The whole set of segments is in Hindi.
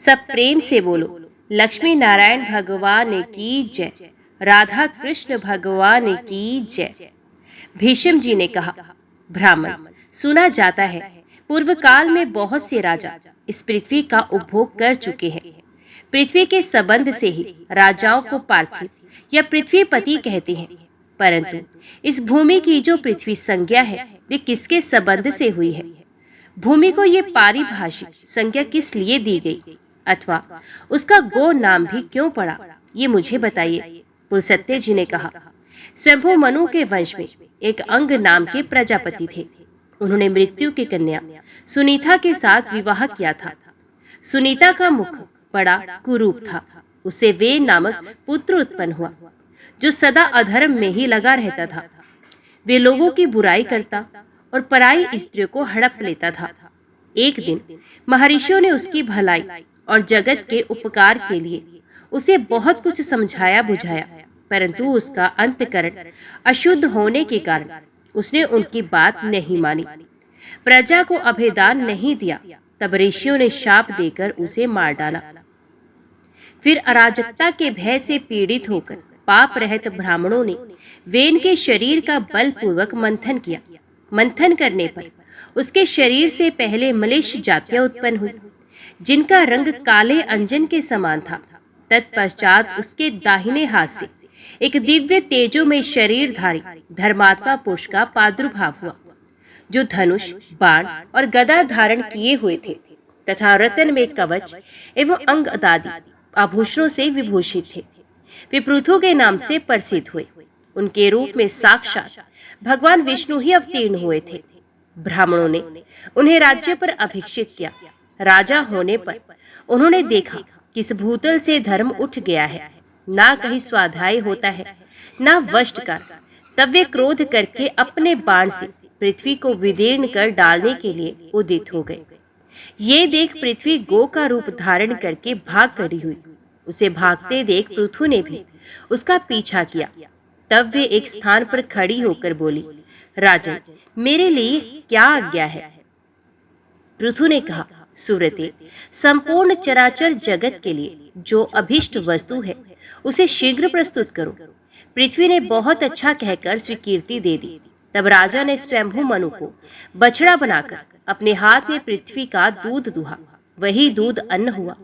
सब प्रेम से बोलो, लक्ष्मी नारायण भगवान की जय, राधा कृष्ण भगवान की जय। भीष्म जी ने कहा, ब्राह्मण, सुना जाता है पूर्व काल में बहुत से राजा इस पृथ्वी का उपभोग कर चुके हैं। पृथ्वी के संबंध से ही राजाओं को पार्थिव या पृथ्वीपति कहते हैं। परंतु इस भूमि की जो पृथ्वी संज्ञा है वे किसके संबंध से हुई है? भूमि को ये पारिभाषिक संज्ञा किस लिए दी गई, अथवा उसका गो नाम भी क्यों पड़ा, ये मुझे बताइए। पुलस्त्य जी ने कहा, स्वयंभू मनु के वंश में एक अंग नाम के प्रजापति थे। उन्होंने मृत्यु की कन्या सुनीता के साथ विवाह किया था। सुनीता का मुख बड़ा कुरूप था। उसे वे नामक पुत्र उत्पन्न हुआ जो सदा अधर्म में ही लगा रहता था। वे लोगों की बुराई करता और पराई स्त्रियों को हड़प लेता था। एक दिन महर्षियों ने उसकी भलाई और जगत के उपकार के लिए उसे बहुत कुछ समझाया बुझाया, परंतु उसका अंतकरण अशुद्ध होने के कारण उसने उनकी बात नहीं मानी, प्रजा को अभेदान नहीं दिया। तब ऋषियों ने शाप देकर उसे मार डाला। फिर अराजकता के भय से पीड़ित होकर पाप रहित ब्राह्मणों ने वेन के शरीर का बलपूर्वक मंथन किया। मंथन करने पर उसके शरीर से पहले मलेच्छ जातियां उत्पन्न हुई, जिनका रंग काले अंजन के समान था। तत्पश्चात उसके दाहिने हाथ से एक दिव्य तेजोमय शरीरधारी धर्मात्मा पुरुष का प्रादुर्भाव हुआ, जो धनुष, बाण और गदा धारण किए हुए थे तथा रत्न में कवच एवं अंग आदि आभूषणों से विभूषित थे। वे पृथु के नाम से प्रसिद्ध हुए। उनके रूप में साक्षात भगवान विष्णु ही अवतीर्ण हुए थे। ब्राह्मणों ने उन्हें राज्य पर अभिषिक्त किया। राजा होने पर उन्होंने देखा कि इस भूतल से धर्म उठ गया है, ना कहीं स्वाध्याय होता है, ना वष्टकार। तब वे क्रोध करके अपने बाण से पृथ्वी को विदीर्ण कर डालने के लिए उदित हो गए। ये देख पृथ्वी गो का रूप धारण करके भाग खड़ी हुई। उसे भागते देख पृथु ने भी उसका पीछा किया। तब वे एक स्थान पर खड़ी होकर बोली, राजन, मेरे लिए क्या आज्ञा है? पृथु ने कहा, सुरते, संपूर्ण चराचर जगत के लिए जो अभिष्ट वस्तु है उसे शीघ्र प्रस्तुत करो। पृथ्वी ने बहुत अच्छा कहकर स्वीकृति दे दी। तब राजा ने स्वयंभू मनु को बछड़ा बनाकर अपने हाथ में पृथ्वी का दूध दुहा। वही दूध अन्न हुआ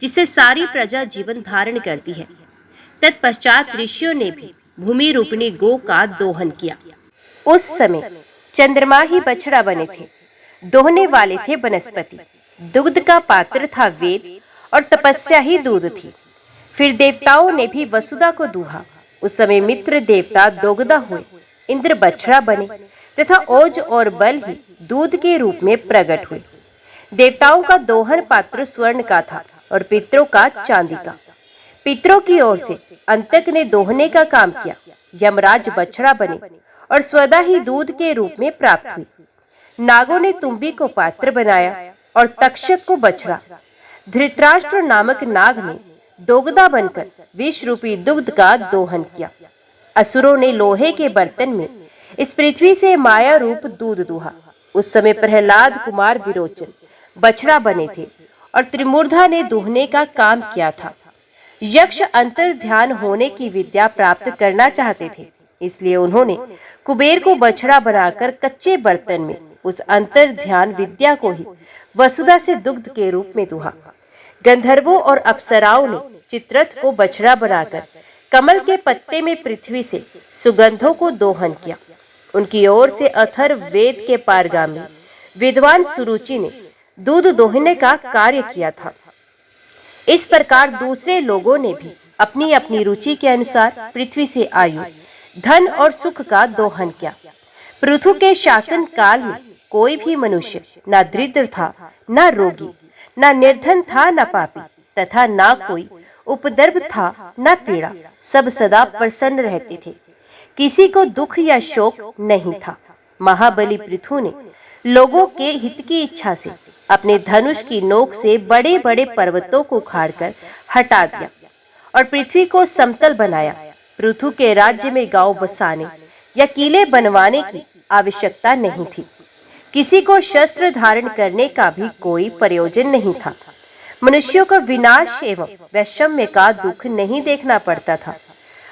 जिससे सारी प्रजा जीवन धारण करती है। तत्पश्चात ऋषियों ने भी भूमि रूपिणी गो का दोहन किया। उस समय चंद्रमा ही बछड़ा बने थे, दोहने वाले थे वनस्पति, दुग्ध का पात्र था वेद और तपस्या ही दूध थी। फिर देवताओं ने भी वसुदा को दूहा। उस समय मित्र देवता दोगदा हुए, इंद्र बछड़ा बने तथा ओज और बल ही दूध के रूप में प्रकट हुए। देवताओं का दोहन पात्र स्वर्ण का था और पितरों का चांदी का। पितरों की ओर से अंतक ने दोहने का काम किया। यमराज बछड़ा बने और स्वदा ही दूध के रूप में प्राप्त हुई। नागों ने तुम्बी को पात्र बनाया और तक्षक को बछड़ा। धृतराष्ट्र नामक नाग ने दोगदा बनकर विष रूपी दुग्ध का दोहन किया। असुरों ने लोहे के बर्तन में इस पृथ्वी से माया रूप दूध दुहा। उस समय प्रहलाद कुमार विरोचन बछड़ा बने थे और त्रिमूर्धा ने दुहने का काम किया था। यक्ष अंतर ध्यान होने की विद्या प्राप्त करना चाहते थे, इसलिए उन्होंने कुबेर को बछड़ा बनाकर कच्चे बर्तन में उस अंतर ध्यान विद्या को ही वसुदा से दुग्ध के रूप में दुहा। गंधर्वों और अप्सराओं ने चित्ररथ को बछड़ा बनाकर कमल के पत्ते में पृथ्वी से सुगंधों को दोहन किया। उनकी ओर से अथर्व वेद के पारगामी विद्वान सुरुचि ने दूध दोहने का कार्य किया था। इस प्रकार दूसरे लोगों ने भी अपनी अपनी रुचि के अनुसार पृथ्वी से आयु, धन और सुख का दोहन किया। पृथु के शासन काल में कोई भी मनुष्य न दरिद्र था, न रोगी, न निर्धन था, न पापी, तथा न कोई उपद्रव था, न पीड़ा। सब सदा प्रसन्न रहते थे, किसी को दुख या शोक नहीं था। महाबली पृथु ने लोगों के हित की इच्छा से अपने धनुष की नोक से बड़े बड़े पर्वतों को उखाड़कर हटा दिया और पृथ्वी को समतल बनाया। पृथु के राज्य में गांव बसाने या किले बनवाने की आवश्यकता नहीं थी। किसी को शस्त्र धारण करने का भी कोई प्रयोजन नहीं था। मनुष्यों को विनाश एवं वैषम्य का दुख नहीं देखना पड़ता था।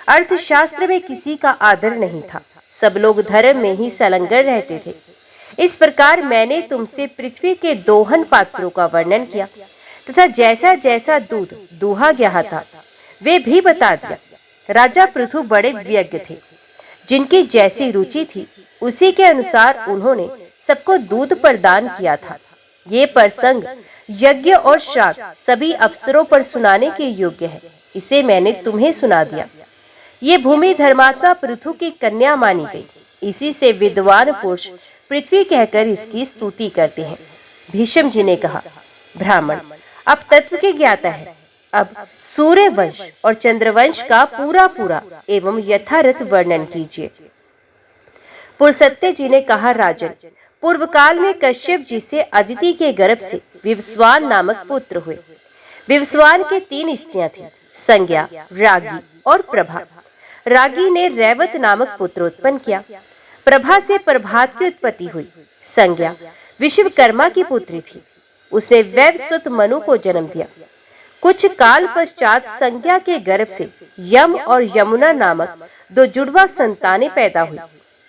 अर्थशास्त्र में किसी का आदर नहीं था, सब लोग धर्म में ही संलग्न रहते थे। इस प्रकार मैंने तुमसे पृथ्वी के दोहन पात्रों का वर्णन किया तथा जैसा जैसा दूध दूहा गया था वे भी बता दिया। राजा पृथु बड़े विज्ञ थे, जिनकी जैसी रुचि थी उसी के अनुसार उन्होंने सबको दूध प्रदान किया था। ये प्रसंग यज्ञ और श्राद्ध सभी अवसरों पर सुनाने के योग्य है, इसे मैंने तुम्हें सुना दिया। ये भूमि धर्मात्मा पृथु की कन्या मानी गई, इसी से विद्वान पुरुष पृथ्वी कहकर इसकी स्तुति करते हैं। भीष्म जी ने कहा, ब्राह्मण अब तत्व के ज्ञाता है, अब सूर्य वंश और चंद्रवंश का पूरा पूरा एवं यथार्थ वर्णन कीजिए। पुलस्त्य जी ने कहा, राजन पूर्व काल में कश्यप जी से अदिति के गर्भ से विवस्वान नामक पुत्र हुए। विवस्वान के 3 स्त्रियां थीं, संज्ञा, रागी और प्रभा। रागी ने रैवत नामक पुत्र उत्पन्न किया। प्रभा से प्रभात की उत्पत्ति हुई। संज्ञा विश्वकर्मा की पुत्री थी, उसने वैवस्वत मनु को जन्म दिया। कुछ काल पश्चात संज्ञा के गर्भ से यम और यमुना नामक 2 जुड़वा संतानें पैदा हुई।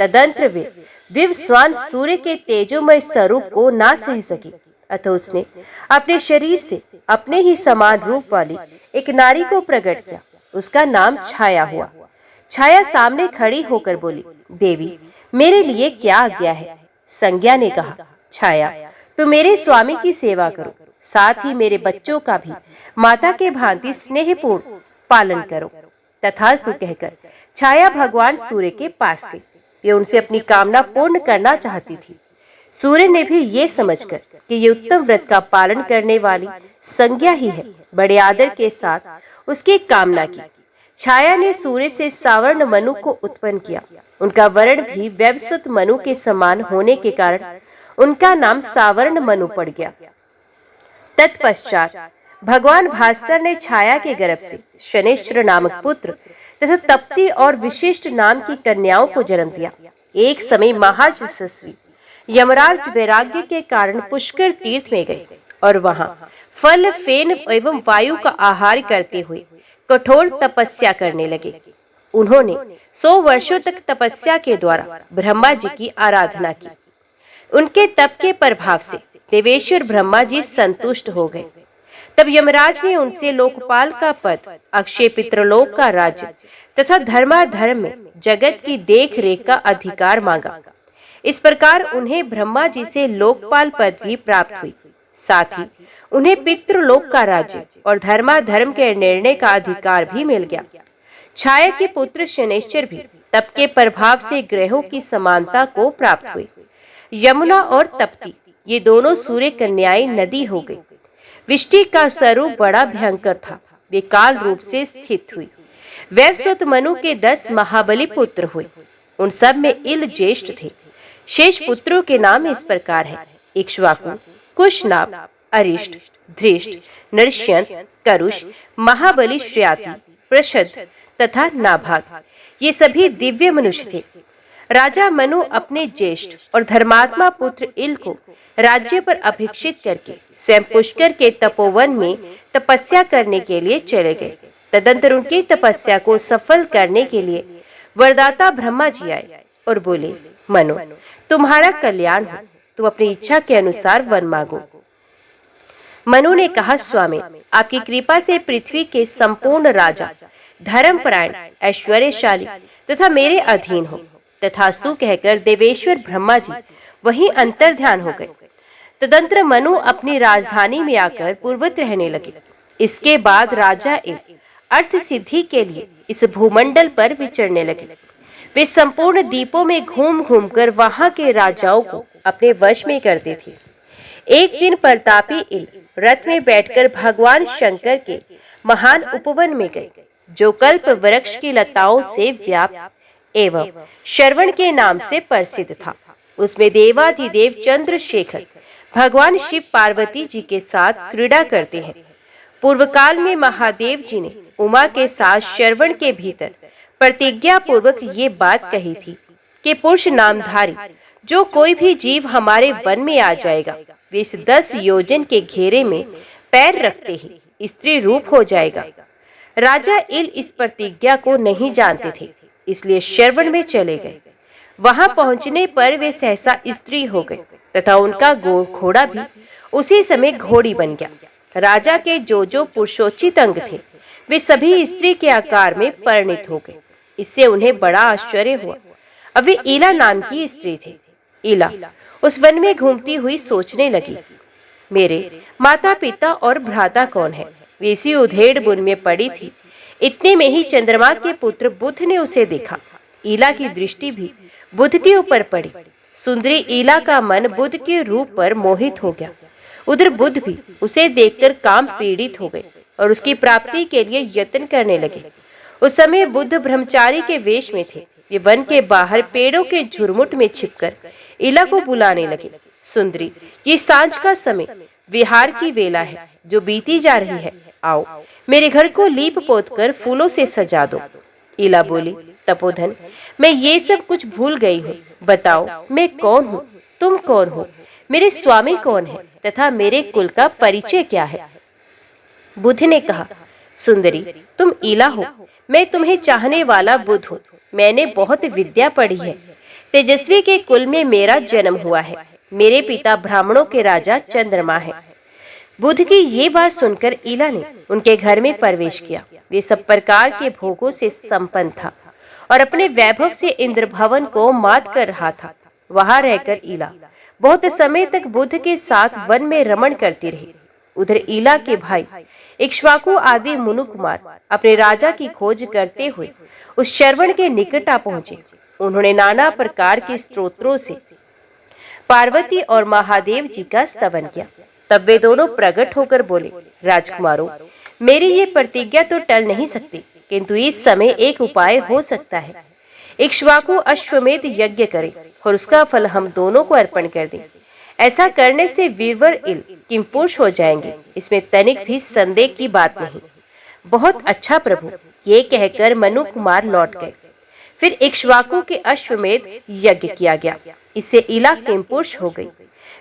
तदंतर वे विवस्वान सूर्य के तेजोमय स्वरूप को ना सह सकी, अतः उसने अपने शरीर से अपने ही समान रूप वाली एक नारी को प्रकट किया। उसका नाम छाया हुआ। छाया सामने खड़ी होकर बोली, देवी मेरे लिए क्या आज्ञा है? संज्ञा ने कहा, छाया तुम मेरे स्वामी की सेवा करो, साथ ही मेरे बच्चों का भी माता के भांति स्नेहपूर्ण पालन करो। तथास्तु कहकर छाया भगवान सूर्य के पास गई। वे उनसे अपनी कामना पूर्ण करना चाहती थी। सूर्य ने भी ये समझकर कि ये उत्तम व्रत का पालन करने वाली संज्ञा ही है, बड़े आदर के साथ उसकी कामना की। छाया ने सूर्य से सावर्ण मनु को उत्पन्न किया। उनका वर्ण भी वैवस्वत मनु के समान होने के कारण उनका नाम सावर्ण मनु पड़ गया। तत्पश्चात भगवान भास्कर ने छाया के गर्भ से शनैश्चर नामक पुत्र तथा तप्ती और विशिष्ट नाम की कन्याओं को जन्म दिया। एक समय महायशस्वी यमराज वैराग्य के कारण पुष्कर तीर्थ में गए और वहां फल, फेन एवं वायु का आहार करते हुए कठोर तपस्या करने लगे। उन्होंने 100 वर्षों तक तपस्या के द्वारा ब्रह्मा जी की आराधना की। उनके तप के प्रभाव से देवेश्वर ब्रह्मा जी संतुष्ट हो गए। तब यमराज ने उनसे लोकपाल का पद, अक्षय पितृलोक का राज्य तथा धर्माधर्म में जगत की देख रेख का अधिकार मांगा। इस प्रकार उन्हें ब्रह्मा जी से लोकपाल पद भी प्राप्त हुई। साथ ही उन्हें पितृलोक का राज्य और धर्माधर्म के निर्णय का अधिकार भी मिल गया। छाया के पुत्र शनैश्चर भी तप के प्रभाव से ग्रहों की समानता को प्राप्त हुए। यमुना और तप्ती ये दोनों सूर्य कन्याएं नदी हो गई। विष्टि का स्वरूप बड़ा भयंकर था, वे काल रूप से स्थित हुई। वैवस्वत मनु के 10 महाबली पुत्र हुए, उन सब में इल ज्येष्ठ थे। शेष पुत्रों के नाम इस प्रकार है, इक्ष्वाकु, कुशनाभ, अरिष्ट, धृष्ट, नरश्यंत, करुष, महाबली, श्रेयाति, प्रषद तथा नाभाग। ये सभी दिव्य मनुष्य थे। राजा मनु अपने ज्येष्ठ और धर्मात्मा पुत्र इल को राज्य पर अभिषिक्त करके स्वयं पुष्कर के तपोवन में तपस्या करने के लिए चले गए। तदंतर उनकी तपस्या को सफल करने के लिए वरदाता ब्रह्मा जी आए और बोले, मनु तुम्हारा कल्याण हो, तुम अपनी इच्छा के अनुसार वर मांगो। मनु ने कहा, स्वामी आपकी कृपा से पृथ्वी के संपूर्ण राजा धर्मपरायण, ऐश्वर्यशाली तथा मेरे अधीन हो। तथास्तु कहकर देवेश्वर ब्रह्मा जी वहीं अंतर ध्यान हो गए। तदंतर मनु अपनी राजधानी में आकर पूर्वत रहने लगे। इसके बाद राजा एक अर्थ सिद्धि के लिए इस भूमंडल पर विचरने लगे। वे संपूर्ण द्वीपों में घूम घूम कर वहां के राजाओं को अपने वश में करते थे। एक दिन प्रतापी इल रथ में बैठकर भगवान शंकर के महान उपवन में गए, जो कल्प वृक्ष की लताओं से व्याप्त एवं श्रवण के नाम से प्रसिद्ध था। उसमें देवाधिदेव चंद्रशेखर भगवान शिव पार्वती जी के साथ क्रीड़ा करते हैं। पूर्व काल में महादेव जी ने उमा के साथ श्रवण के भीतर प्रतिज्ञा पूर्वक ये बात कही थी कि पुरुष नामधारी जो कोई भी जीव हमारे वन में आ जाएगा, वे इस 10 योजन के घेरे में पैर रखते ही स्त्री रूप हो जाएगा। राजा इल इस प्रतिज्ञा को नहीं जानते थे, इसलिए श्रवण में चले गए। वहां पहुंचने पर वे सहसा स्त्री हो गए तथा उनका घोड़ा भी उसी समय घोड़ी बन गया। राजा के जो पुरुषोचित अंग थे वे सभी स्त्री के आकार में परिणित हो गए। इससे उन्हें बड़ा आश्चर्य हुआ। अब वे ईला नाम की स्त्री थे। ईला उस वन में घूमती हुई सोचने लगी, मेरे माता पिता और भ्राता कौन है। वे इसी उधेड़ बुन में पड़ी थी। इतने में ही चंद्रमा के पुत्र बुध ने उसे देखा। ईला की दृष्टि भी बुध के ऊपर पड़ी। सुंदरी ईला का मन बुध के रूप पर मोहित हो गया। उधर बुध भी उसे देखकर काम पीड़ित हो गए और उसकी प्राप्ति के लिए यत्न करने लगे। उस समय बुध ब्रह्मचारी के वेश में थे। वे वन के बाहर पेड़ों के झुरमुट में छिपकर ईला को बुलाने लगे, सुंदरी, ये सांझ का समय विहार की वेला है जो बीती जा रही है। आओ, मेरे घर को लीप पोत कर फूलों से सजा दो। ईला बोली, तपोधन, मैं ये सब कुछ भूल गई हूँ। बताओ, मैं कौन हूँ, तुम कौन हो, मेरे स्वामी कौन है तथा मेरे कुल का परिचय क्या है। बुध ने कहा, सुंदरी, तुम ईला हो। मैं तुम्हें चाहने वाला बुध हूँ। मैंने बहुत विद्या पढ़ी है। तेजस्वी के कुल में मेरा जन्म हुआ है। मेरे पिता ब्राह्मणों के राजा चंद्रमा है। बुध की ये बात सुनकर ईला ने उनके घर में प्रवेश किया। वे सब प्रकार के भोगों से संपन्न था और अपने वैभव से इंद्र भवन को मात कर रहा था। वहां रहकर ईला बहुत समय तक बुध के साथ वन में रमण करती रही। उधर ईला के भाई इक्ष्वाकु आदि मुनु कुमार अपने राजा की खोज करते हुए उस श्रवण के निकट आ पहुंचे। उन्होंने नाना प्रकार के स्तोत्रों से पार्वती और महादेव जी का स्तवन किया। तब वे दोनों प्रकट होकर बोले, राजकुमारों, मेरी ये प्रतिज्ञा तो टल नहीं सकती, किंतु इस समय एक उपाय हो सकता है। इक्ष्वाकु अश्वमेध यज्ञ करे और उसका फल हम दोनों को अर्पण कर दें। ऐसा करने से वीरवर इल किंपुरुष हो जाएंगे, इसमें तनिक भी संदेह की बात नहीं। बहुत अच्छा प्रभु, ये कहकर मनु कुमार लौट गए। फिर इक्ष्वाकु के अश्वमेध यज्ञ किया गया। इससे ईला किंपुरुष हो गई।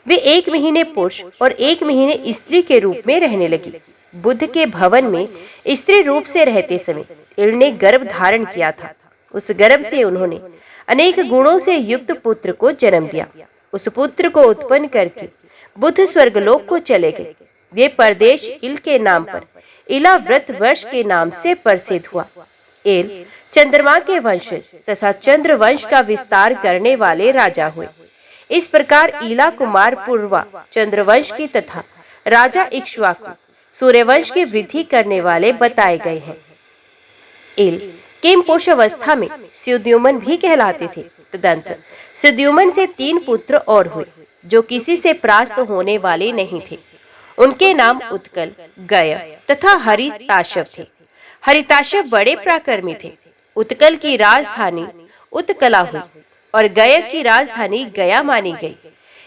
वे 1 महीने पुरुष और 1 महीने स्त्री के रूप में रहने लगी। बुध के भवन में स्त्री रूप से रहते समय इल ने गर्भ धारण किया था। उस गर्भ से उन्होंने अनेक गुणों से युक्त पुत्र को जन्म दिया। उस पुत्र को उत्पन्न करके बुध स्वर्गलोक को चले गए। वे परदेश इल के नाम पर इला व्रत वर्ष के नाम से प्रसिद्ध हुआ। इल चंद्रमा के वंशज तथा चंद्र वंश का विस्तार करने वाले राजा हुए। इस प्रकार ईला कुमार पूर्वा चंद्रवंश की तथा राजा इक्ष्वाकु सूर्यवंश की वृद्धि करने वाले बताए गए हैं। इल किंपुरुष अवस्था में सुद्युमन भी कहलाते थे। तदंतर सुद्युमन से 3 पुत्र और हुए जो किसी से परास्त होने वाले नहीं थे। उनके नाम उत्कल, गय तथा हरिताशव थे। हरिताशव बड़े पराक्रमी थे। उत्कल की राजधानी उत्कला हुई और गय की राजधानी गया मानी गई।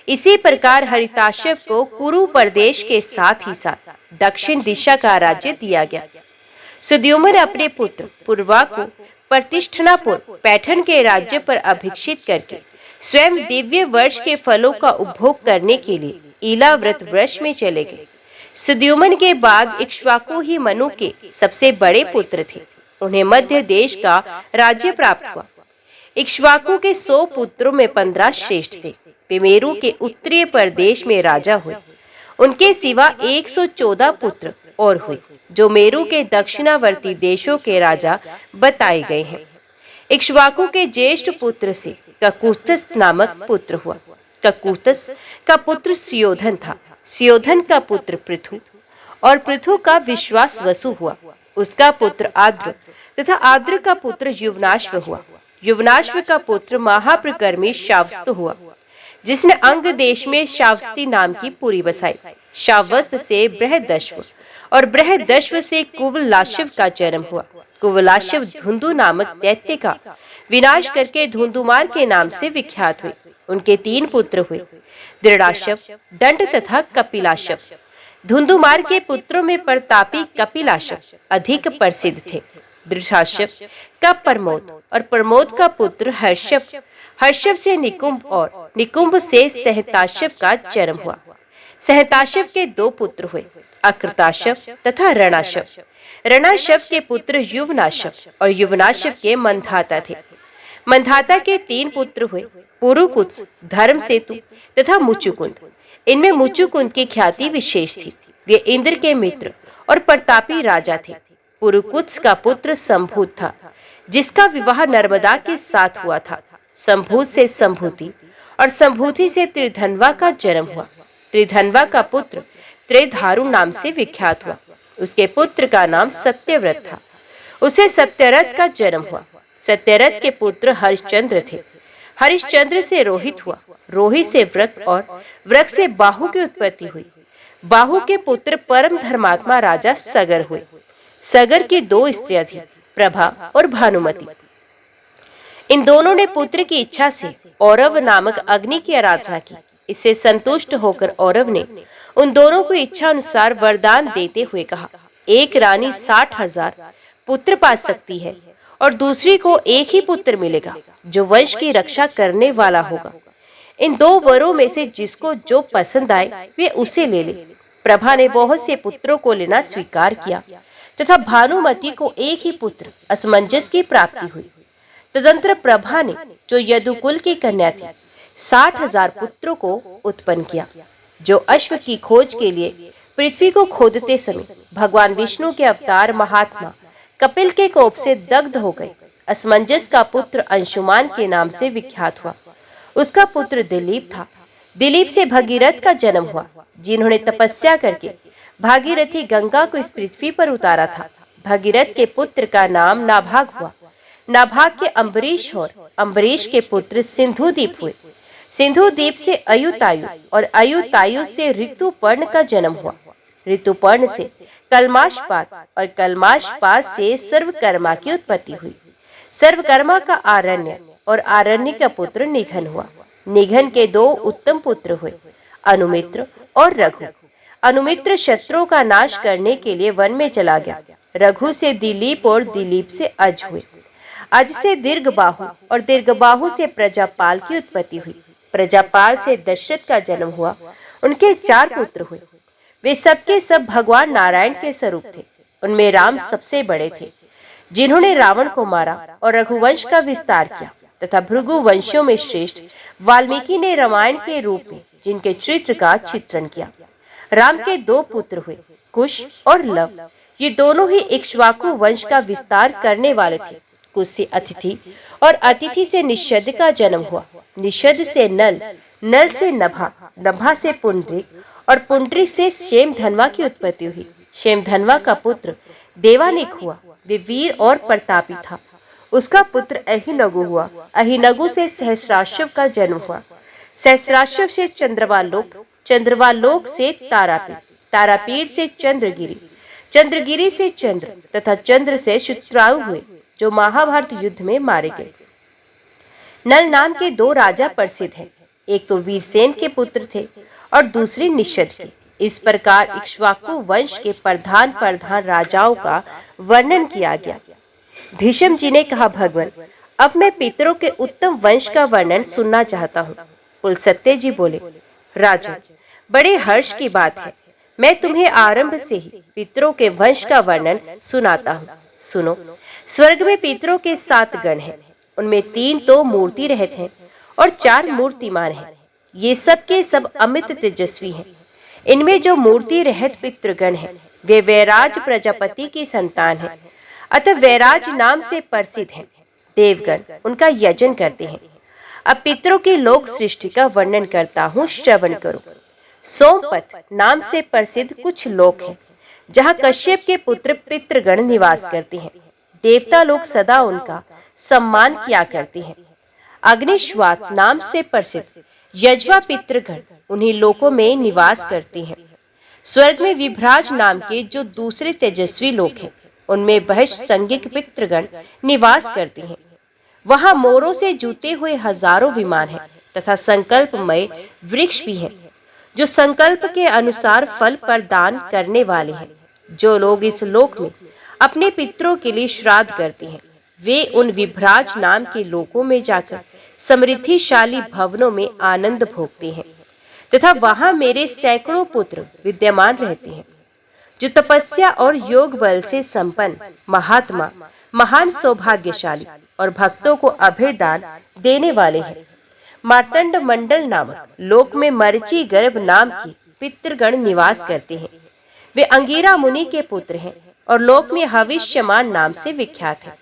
इसी प्रकार हरिताशव को कुरु प्रदेश के साथ ही साथ दक्षिण दिशा का राज्य दिया गया। सुद्युमन अपने पुत्र पूर्वा को प्रतिष्ठनापुर पैठन के राज्य पर अभिषिक्त करके स्वयं दिव्य वर्ष के फलों का उपभोग करने के लिए ईला व्रत वर्ष में चले गए। सुद्युमन के बाद इक्ष्वाकु ही मनु के सबसे बड़े पुत्र थे। उन्हें मध्य देश का राज्य प्राप्त हुआ। इक्ष्वाकु के 100 पुत्रों में 15 श्रेष्ठ थे। वे मेरु के उत्तरीय प्रदेश में राजा हुए। उनके सिवा 114 पुत्र और हुए जो मेरु के दक्षिणावर्ती देशों के राजा बताए गए हैं। इक्ष्वाकु के ज्येष्ठ पुत्र से ककुतस नामक पुत्र हुआ। ककुतस का पुत्र सुयोधन था। सुयोधन का पुत्र पृथु और पृथु का विश्वास वसु हुआ। उसका पुत्र आद्र तथा आद्र का पुत्र युवनाश्व हुआ। युवनाश्व का पुत्र महाप्रकर्मी शावस्त हुआ जिसने अंग देश में शावस्ती नाम की पुरी बसाई। शावस्त से बृहदश्व और बृहदश्व से कुवलाशव का जन्म हुआ। कुवलाशव धुंधु नामक दैत्य का विनाश करके धुंधुमार के नाम से विख्यात हुए। उनके 3 पुत्र हुए, दृढ़ाशव, दंड तथा कपिलाशव। धुंधुमार के पुत्रों में प्रतापी कपिलाशव अधिक प्रसिद्ध थे। दृढ़ाशव का प्रमोद और प्रमोद का पुत्र हर्षव, हर्षव से निकुंभ और निकुंभ से सहताशव का जन्म हुआ। सहताशव के 2 पुत्र हुए, अकृताशव तथा रणाशव। रणाशव के पुत्र युवनाशव और युवनाशव के मंधाता थे। मंधाता के 3 पुत्र हुए, पुरुकुत्स, धर्मसेतु तथा मुचुकुंद। इनमें मुचुकुंद की ख्याति विशेष थी। वे इंद्र के मित्र और प्रतापी राजा थे। पुरुकुत्स का पुत्र संभूत था, जिसका विवाह नर्मदा के साथ हुआ था। संभूत से संभूति और संभूति से त्रिधनवा का जन्म हुआ। त्रिधनवा का पुत्र त्रिधारु नाम से विख्यात हुआ। उसके पुत्र का नाम सत्यव्रत था। उसे सत्यरथ का जन्म हुआ। सत्यरथ के पुत्र हरिश्चंद्र थे। हरिश्चंद्र से रोहित हुआ। रोहित से वृक और वृक से बाहु की उत्पत्ति हुई। बाहु के पुत्र परम धर्मात्मा राजा सगर हुए। सगर की 2 स्त्रियां थीं, प्रभा और भानुमति। इन दोनों ने पुत्र की इच्छा से औरव नामक अग्नि की आराधना की। इससे संतुष्ट होकर औरव ने उन दोनों को इच्छा अनुसार वरदान देते हुए कहा, एक रानी 60,000 पुत्र पा सकती है और दूसरी को एक ही पुत्र मिलेगा जो वंश की रक्षा करने वाला होगा। इन 2 वरों में से जिसको जो पसंद आए वे उसे ले ले। प्रभा ने बहुत से पुत्रों को लेना स्वीकार किया तथा भानुमति को एक ही पुत्र असमंजस की प्राप्ति हुई। तदंतर प्रभा ने, जो यदुकुल की कन्या थी, 60,000 पुत्रों को उत्पन्न किया, जो अश्व की खोज के लिए पृथ्वी को खोदते समय भगवान विष्णु के अवतार महात्मा कपिल के कोप से दग्ध हो गए। असमंजस का पुत्र अंशुमान के नाम से विख्यात हुआ। उसका पुत्र दिलीप था। दिलीप से भगीरथ का जन्म हुआ, जिन्होंने तपस्या करके भागीरथी गंगा को इस पृथ्वी पर उतारा था। भगीरथ के पुत्र का नाम नाभाग हुआ। नाभाग के अम्बरीश और अम्बरीश के पुत्र सिंधुदीप हुए। सिंधुदीप से अयुतायु और अयुतायु से ऋतुपर्ण का जन्म हुआ। ऋतुपर्ण से कलमाशपात और कलमाशपात से सर्वकर्मा की उत्पत्ति हुई। सर्वकर्मा का आरण्य और आरण्य का पुत्र निघन हुआ। निघन के 2 उत्तम पुत्र हुए, अनुमित्र और रघु। अनुमित्र शत्रुओं का नाश करने के लिए वन में चला गया। रघु से दिलीप और दिलीप से अज हुए। अज से दीर्घबाहु और दीर्घबाहु से प्रजापाल की उत्पत्ति हुई। प्रजापाल से दशरथ का जन्म हुआ। उनके 4 पुत्र हुए। वे सबके सब भगवान नारायण के स्वरूप थे। उनमें राम सबसे बड़े थे, जिन्होंने रावण को मारा और रघुवंश का विस्तार किया तथा भृगु वंशियों में श्रेष्ठ वाल्मीकि ने रामायण के रूप में जिनके चरित्र का चित्रण किया। राम के 2 पुत्र हुए, कुश और लव। ये दोनों ही इक्ष्वाकु वंश का विस्तार करने वाले थे। कुश से अतिथि और अतिथि से निषद का जन्म हुआ। निषद से नल, नल से नभा, नभा से पुंडरीक और पुंडरीक से क्षेमधनवा की उत्पत्ति हुई। क्षेमधनवा का पुत्र देवानिक हुआ। वे वीर और प्रतापी था। उसका पुत्र अहिनगु हुआ। अहिनगु से सहस्राश्व का जन्म हुआ। सहस्राश्व से चंद्रवालोक, चंद्रवालोक से तारापीठ, तारापीठ से चंद्रगिरी, चंद्रगिरी से चंद्र तथा चंद्र से शुत्रायु हुए, जो महाभारत युद्ध में मारे गए। नल नाम के 2 राजा प्रसिद्ध हैं। एक तो वीरसेन के पुत्र थे और दूसरे निषद के। इस प्रकार इक्ष्वाकु वंश के प्रधान राजाओं का वर्णन किया गया। भीष्म जी ने कहा, भगवान, अब मैं पितरों के उत्तम वंश का वर्णन सुनना चाहता हूँ। पुलसत्य जी बोले, राजन, बड़े हर्ष की बात है। मैं तुम्हें आरंभ से ही पितरों के वंश का वर्णन सुनाता हूँ। सुनो। स्वर्ग में पितरों के 7 गण हैं। उनमें 3 तो मूर्ति रहित हैं और 4 मूर्तिमान हैं। ये सब के सब अमित तेजस्वी हैं। इनमें जो मूर्ति रहित पितृगण हैं, वे वैराज प्रजापति की संतान हैं, अतः वैराज नाम से प्रसिद्ध हैं। देवगण उनका यजन करते हैं। अब पितरों की लोक सृष्टि का वर्णन करता हूँ, श्रवण करो। सोमपथ नाम से प्रसिद्ध कुछ लोक हैं, जहाँ कश्यप के पुत्र पितृगण निवास करते हैं। देवता लोग सदा उनका सम्मान किया करते हैं। अग्निश्वात नाम से प्रसिद्ध यज्वा पितृगण उन्हीं लोकों में निवास करते हैं। स्वर्ग में विभ्राज नाम के जो दूसरे तेजस्वी लोग हैं, उनमें बहिष्संगिक पितृगण निवास करते हैं। वहां मोरों से जूते हुए हजारों विमान हैं तथा संकल्पमय वृक्ष भी हैं, जो संकल्प के अनुसार फल प्रदान करने वाले हैं। जो लोग इस लोक में अपने पितरों के लिए श्राद्ध करते हैं, वे उन विभ्राज नाम के लोकों में जाकर समृद्धिशाली भवनों में आनंद भोगते हैं तथा वहां मेरे सैकड़ों पुत्र विद्यमान रहते हैं। जो तपस्या और योग बल से संपन्न महात्मा, महान सौभाग्यशाली और भक्तों को अभय दान देने वाले हैं। मार्तंड मंडल नामक लोक में मरीचि गर्भ नाम के पितृगण निवास करते हैं। वे अंगिरा मुनि के पुत्र हैं और लोक में हविष्यमान नाम से विख्यात हैं।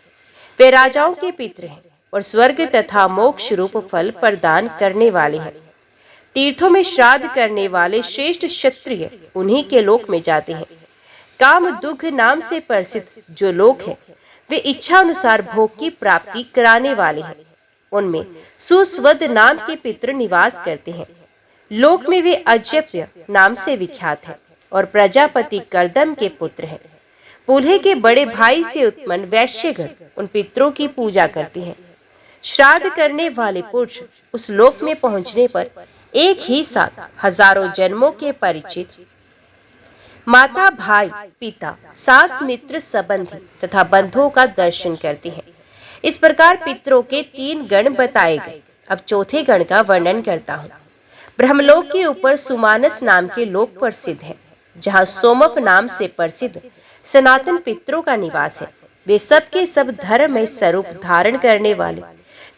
वे राजाओं के पितृ हैं और स्वर्ग तथा मोक्ष रूप फल प्रदान करने वाले हैं। तीर्थों में श्राद्ध करने वाले श्रेष्ठ क्षत्रिय उन्हीं के लोक में जाते हैं। काम दुख नाम से प्रसिद्ध जो लोक है, वे इच्छा अनुसार भोग की प्राप्ति कराने वाले हैं। उनमें सुस्वद नाम के पितृ निवास करते हैं। लोक में वे अजयप्य नाम से विख्यात हैं और प्रजापति कर्दम के पुत्र हैं। पुल्हे के बड़े भाई से उत्पन्न वैश्यगण उन पितरों की पूजा करते हैं। श्राद्ध करने वाले पुरुष उस लोक में पहुंचने पर एक ही साथ हजारों जन्मों के परिचित माता, भाई, पिता, सास, मित्र, संबंधी तथा बंधुओं का दर्शन करते हैं। इस प्रकार पितरों के 3 गण बताए गए। अब चौथे गण का वर्णन करता हूँ। ब्रह्मलोक के ऊपर सुमानस नाम के लोक प्रसिद्ध है, जहाँ सोमप नाम से प्रसिद्ध सनातन पितरों का निवास है। वे सब के सब धर्म में स्वरूप धारण करने वाले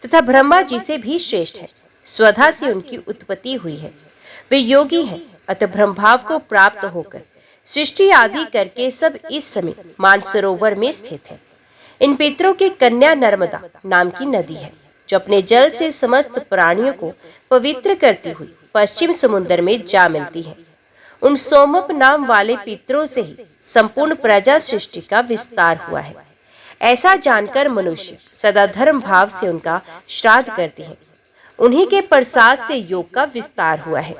तथा ब्रह्मा जी से भी श्रेष्ठ है। स्वधा से उनकी उत्पत्ति हुई है। वे योगी हैं, अतः ब्रह्मभाव को प्राप्त होकर सृष्टि आदि करके सब इस समय मानसरोवर में स्थित है। इन पितरों की कन्या नर्मदा नाम की नदी है, जो अपने जल से समस्त प्राणियों को पवित्र करती हुई पश्चिम समुद्र में जा मिलती है। उन सोमप नाम वाले पितरों से ही संपूर्ण प्रजा सृष्टि का विस्तार हुआ है। ऐसा जानकर मनुष्य सदा धर्म भाव से उनका श्राद्ध करते हैं। उन्हीं के प्रसाद से योग का विस्तार हुआ है।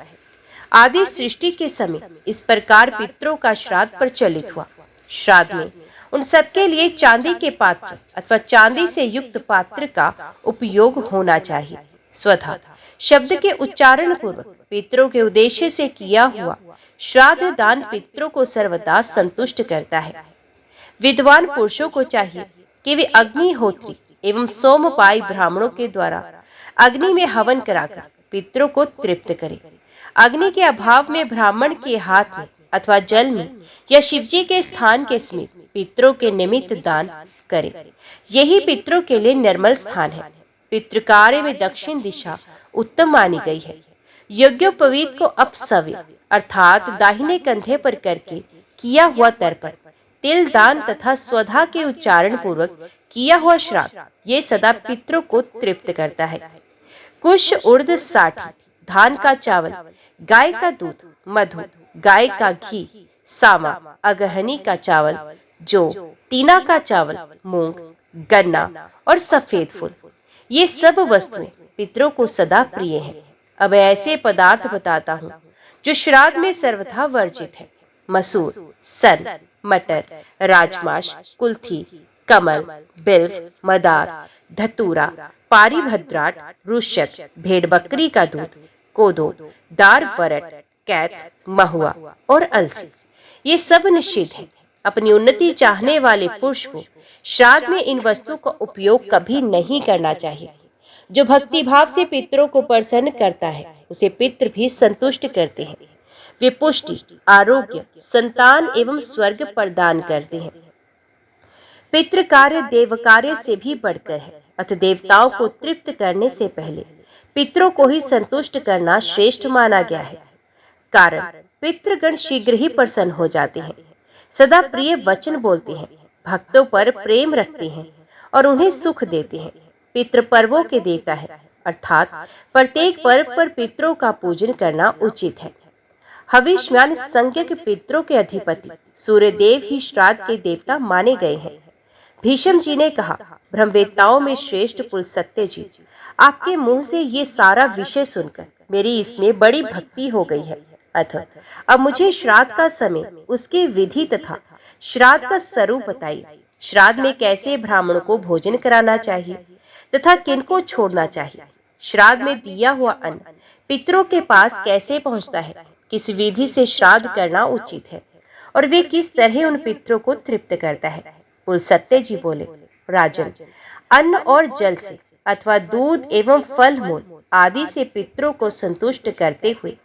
आदि सृष्टि के समय इस प्रकार पितरों का श्राद्ध प्रचलित हुआ। श्राद्ध में उन सबके लिए चांदी के पात्र अथवा चांदी से युक्त पात्र का उपयोग होना चाहिए। स्वधा शब्द के उच्चारण पूर्वक पितरों के उद्देश्य से किया हुआ श्राद्ध दान पितरों को सर्वदा संतुष्ट करता है। विद्वान पुरुषों को चाहिए कि वे अग्निहोत्री एवं सोमपाई ब्राह्मणों के द्वारा अग्नि में हवन कराकर पितरों को तृप्त करें। अग्नि के अभाव में ब्राह्मण के हाथ में अथवा जल में या शिवजी के स्थान के समीप पितरों के निमित्त दान करें। यही पितरों के लिए निर्मल स्थान है। पितृकार्य में दक्षिण दिशा उत्तम मानी गई है। यज्ञोपवीत को अपसव्य अर्थात दाहिने कंधे पर करके किया हुआ तर्पण, तिल दान तथा स्वधा के उच्चारण पूर्वक किया हुआ श्राद्ध ये सदा पितरों को तृप्त करता है। कुश, उड़द, साठी, धान का चावल, गाय का दूध, मधु, गाय का घी, सामा, अगहनी का चावल, जौ, तीना का चावल, मूंग, गन्ना और सफेद फूल, ये सब वस्तुएं पितरों को सदा प्रिय हैं। अब ऐसे पदार्थ बताता हूँ जो श्राद्ध में सर्वथा वर्जित है। मसूर, सन, मटर, राजमाश, कुल्थी, कमल, बिल्व, मदार, धतूरा, पारिभद्राट, रुशक, भेड़ बकरी का दूध, कोदो, दार, वरट, कैथ, महुआ और अलसी, ये सब निषिद्ध है। अपनी उन्नति चाहने वाले पुरुष को श्राद्ध में इन वस्तुओं का उपयोग कभी नहीं करना चाहिए। जो भक्ति भाव से पितरों को प्रसन्न करता है, उसे पितृ भी संतुष्ट करते हैं। वे पुष्टि, आरोग्य, संतान एवं स्वर्ग प्रदान करते हैं। पितृ कार्य देव कार्य से भी बढ़कर है, अतः देवताओं को तृप्त करने से पहले पितरों को ही संतुष्ट करना श्रेष्ठ माना गया है। कारण पितृगण शीघ्र ही प्रसन्न हो जाते हैं, सदा प्रिय वचन बोलते हैं, भक्तों पर प्रेम रखते हैं और उन्हें सुख देते हैं। पितृ पर्वों के देवता है, अर्थात प्रत्येक पर्व पर पितरों का पूजन करना उचित है। हविष्मान संज्ञक पितरों के अधिपति सूर्यदेव ही श्राद्ध के देवता माने गए हैं। भीष्म जी ने कहा, ब्रह्मवेत्ताओं में श्रेष्ठ पुलस्त्य जी, आपके मुंह से ये सारा विषय सुनकर मेरी इसमें बड़ी भक्ति हो गई है। अतः अब मुझे श्राद्ध का समय, उसकी विधि तथा श्राद्ध का स्वरूप बताइए। श्राद्ध में कैसे ब्राह्मणों को भोजन कराना चाहिए तथा किनको छोड़ना चाहिए। श्राद्ध में दिया हुआ अन्न पितरों के पास कैसे पहुंचता है, किस विधि से श्राद्ध करना उचित है और वे किस तरह उन पितरों को तृप्त करता है। पुलस्त्य जी बोले, राजन, अन्न और जल से अथवा दूध एवं फल मूल आदि से पितरों को संतुष्ट करते हुए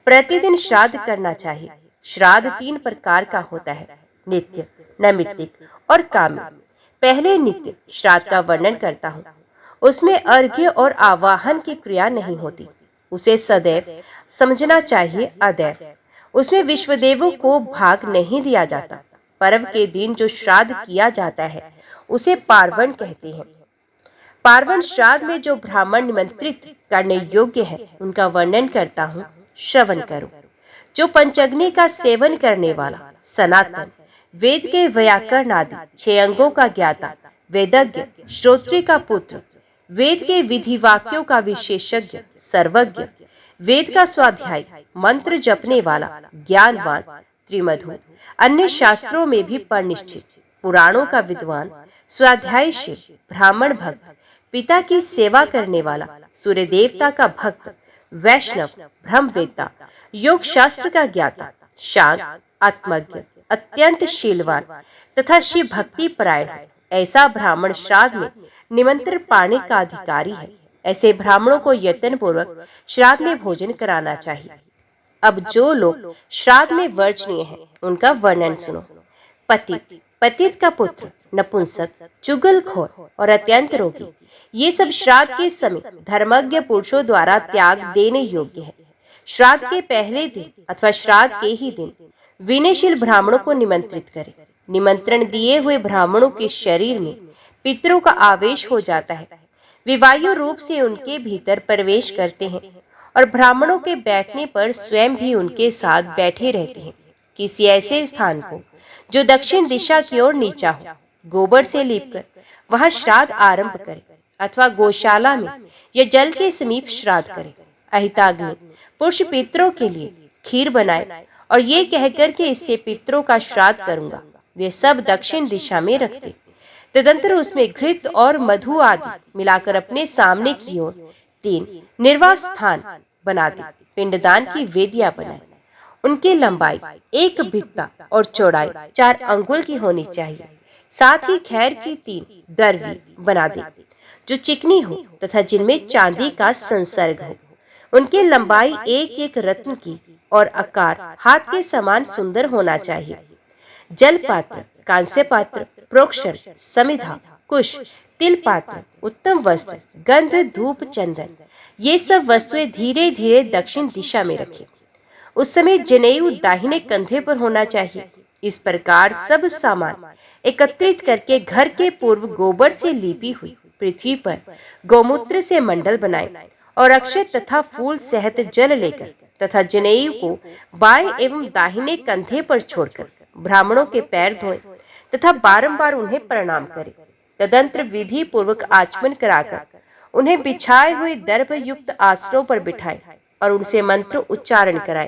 प्रतिदिन श्राद्ध करना चाहिए। श्राद्ध 3 प्रकार का होता है, नित्य, नैमित्तिक और काम्य। पहले नित्य श्राद्ध का वर्णन करता हूँ। उसमें अर्घ्य और आवाहन की क्रिया नहीं होती, उसे सदैव समझना चाहिए अदैव। उसमें विश्वदेवों को भाग नहीं दिया जाता। पर्व के दिन जो श्राद्ध किया जाता है उसे पार्वण कहते हैं। पार्वण श्राद्ध में जो ब्राह्मण निमंत्रित करने योग्य है उनका वर्णन करता हूँ, श्रवण करो। जो पंचअग्नि का सेवन करने वाला, सनातन, वेद के व्याकरण आदि 6 अंगों का ज्ञाता, वेदज्ञ, श्रोत्री का पुत्र, वेद के विधि वाक्यों का विशेषज्ञ, सर्वज्ञ, वेद का स्वाध्याय, मंत्र जपने वाला, ज्ञानवान, त्रिमधु, अन्य शास्त्रों में भी परिनिष्ठित, पुराणों का विद्वान, स्वाध्यायशील, ब्राह्मण भक्त, पिता की सेवा करने वाला, सूर्य देवता का भक्त, वैष्णव, ब्रह्मवेत्ता, योग शास्त्र का ज्ञाता, शांत, आत्मज्ञ, अत्यंत शीलवान तथा शिव भक्ति परायण, ऐसा ब्राह्मण श्राद्ध में निमंत्रण पाने का अधिकारी है। ऐसे ब्राह्मणों को यत्न पूर्वक श्राद्ध में भोजन कराना चाहिए। अब जो लोग श्राद्ध में वर्जनीय हैं, उनका वर्णन सुनो। पतित, पतित का पुत्र, नपुंसक, चुगलखोर और अत्यंत रोगी, ये सब श्राद्ध के समय धर्मज्ञ पुरुषों द्वारा त्याग देने योग्य है। श्राद्ध के पहले दिन अथवा श्राद्ध के ही दिन विनयशील ब्राह्मणों को निमंत्रित करें। निमंत्रण दिए हुए ब्राह्मणों के शरीर में पितरों का आवेश हो जाता है। वे वायु रूप से उनके भीतर प्रवेश करते हैं और ब्राह्मणों के बैठने पर स्वयं भी उनके साथ बैठे रहते हैं। किसी ऐसे स्थान को जो दक्षिण दिशा की ओर नीचा हो, गोबर से लीपकर वहां श्राद्ध आरंभ करें अथवा गौशाला में या जल के समीप श्राद्ध करें। अहिताग्नि पुरुष पितरों के लिए खीर बनाए और ये कहकर के इससे पितरों का श्राद्ध करूंगा, वे सब दक्षिण दिशा में रखते। तदंतर उसमें घृत और मधु आदि मिलाकर अपने सामने की ओर 3 निर्वास स्थान बनाते पिंडदान की वेदियां बनाए। उनकी लंबाई 1 भित्ता और चौड़ाई 4 अंगुल की होनी चाहिए। साथ ही खैर की 3 दरवी बना दे जो चिकनी हो तथा जिनमें चांदी का संसर्ग हो। उनकी लंबाई 1-1 रत्न की और आकार हाथ के समान सुंदर होना चाहिए। जल पात्र, कांस्य पात्र, प्रोक्षण, समिधा, कुश, तिल पात्र, उत्तम वस्त्र, गंध, धूप, चंदन, ये सब वस्तुएं धीरे धीरे दक्षिण दिशा में रखें। उस समय जनेऊ दाहिने कंधे पर होना चाहिए। इस प्रकार सब सामान एकत्रित करके घर के पूर्व गोबर से लीपी हुई पृथ्वी पर गौमूत्र से मंडल बनाए और अक्षय तथा फूल सहित जल लेकर तथा जनेऊ को बाएं एवं दाहिने कंधे पर छोड़कर ब्राह्मणों के पैर धोएं तथा बारंबार उन्हें प्रणाम करें। तदंतर विधि पूर्वक आचमन कराकर उन्हें बिछाए हुए दर्भ युक्त आसनों पर बिठाएं और उनसे मंत्र उच्चारण कराएं।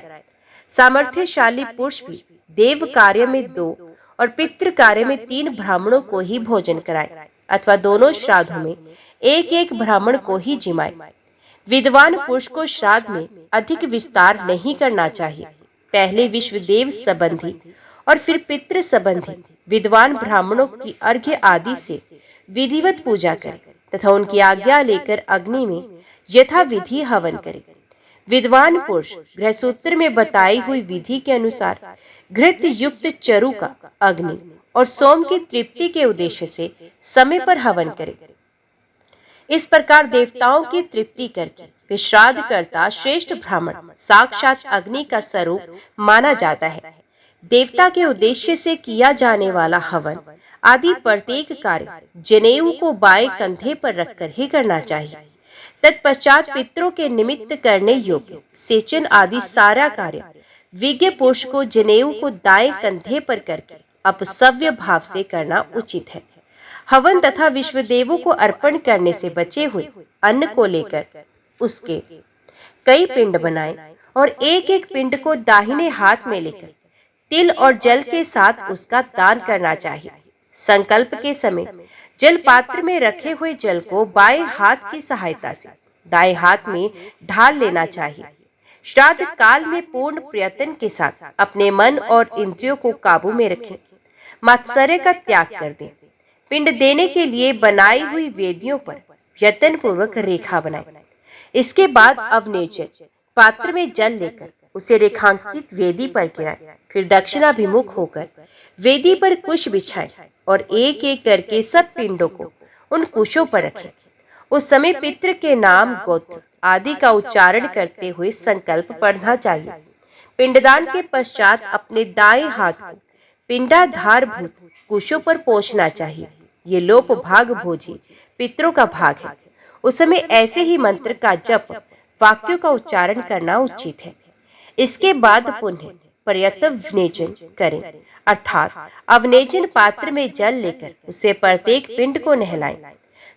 सामर्थ्यशाली पुरुष भी देव कार्य में 2 और पितृ कार्य में 3 ब्राह्मणों को ही भोजन कराएं अथवा दोनों श्राद्धों में 1-1 ब्राह्मण को ही जिमाएं। विद्वान पुरुष को श्राद्ध में अधिक विस्तार नहीं करना चाहिए। पहले विश्वदेव संबंधी और फिर पितृ संबंधी विद्वान ब्राह्मणों की अर्घ्य आदि से विधिवत पूजा करें तथा उनकी आज्ञा लेकर अग्नि में यथा विधि हवन करें। विद्वान पुरुष गृहसूत्र में बताई हुई विधि के अनुसार घृत युक्त चरु का अग्नि और सोम की तृप्ति के उद्देश्य से समय पर हवन करें। इस प्रकार देवताओं की तृप्ति करके वे श्राद्ध करता श्रेष्ठ ब्राह्मण साक्षात अग्नि का स्वरूप माना जाता है। देवता के उद्देश्य से किया जाने वाला हवन आदि प्रत्येक कार्य जनेऊ को बाएं कंधे पर रखकर ही करना चाहिए। तत्पश्चात पितरों के निमित्त करने योग्य सेचन आदि सारा कार्य विज्ञ पुरुष को जनेऊ को दाएं कंधे पर करके अपसव्य भाव से करना उचित है। हवन तथा विश्वदेवों को अर्पण करने से बचे हुए अन्न को लेकर उसके कई पिंड बनाएं और 1-1 पिंड को दाहिने हाथ में लेकर तिल और जल के साथ उसका दान करना चाहिए। संकल्प के समय जल पात्र में रखे हुए जल को बाएं हाथ की सहायता से दाएं हाथ में ढाल लेना चाहिए। श्राद्ध काल में पूर्ण प्रयत्न के साथ अपने मन और इंद्रियों को काबू में रखें। मात्सर्य का त्याग कर दें। पिंड देने के लिए बनाई हुई वेदियों पर यत्न पूर्वक रेखा बनाएं। इसके बाद अवनेचन पात्र में जल लेकर उसे रेखांकित वेदी पर गिराए, फिर दक्षिणाभिमुख होकर वेदी पर कुश बिछाए और एक एक करके सब पिंडों को उन कुशों पर रखे। उस समय पितृ के नाम, गोत्र आदि का उच्चारण करते हुए संकल्प पढ़ना चाहिए। पिंडदान के पश्चात अपने दाएं हाथ को पिंडाधार भूत कुशों पर पोंछना चाहिए। ये लोप भाग भोजी पितरों का भाग है। उस समय ऐसे ही मंत्र का जप, वाक्यों का उच्चारण करना उचित है। इसके बाद पुनः पर्यतवनेचन करें, अर्थात अवनेचन पात्र में जल लेकर उससे प्रत्येक पिंड को नहलाएं।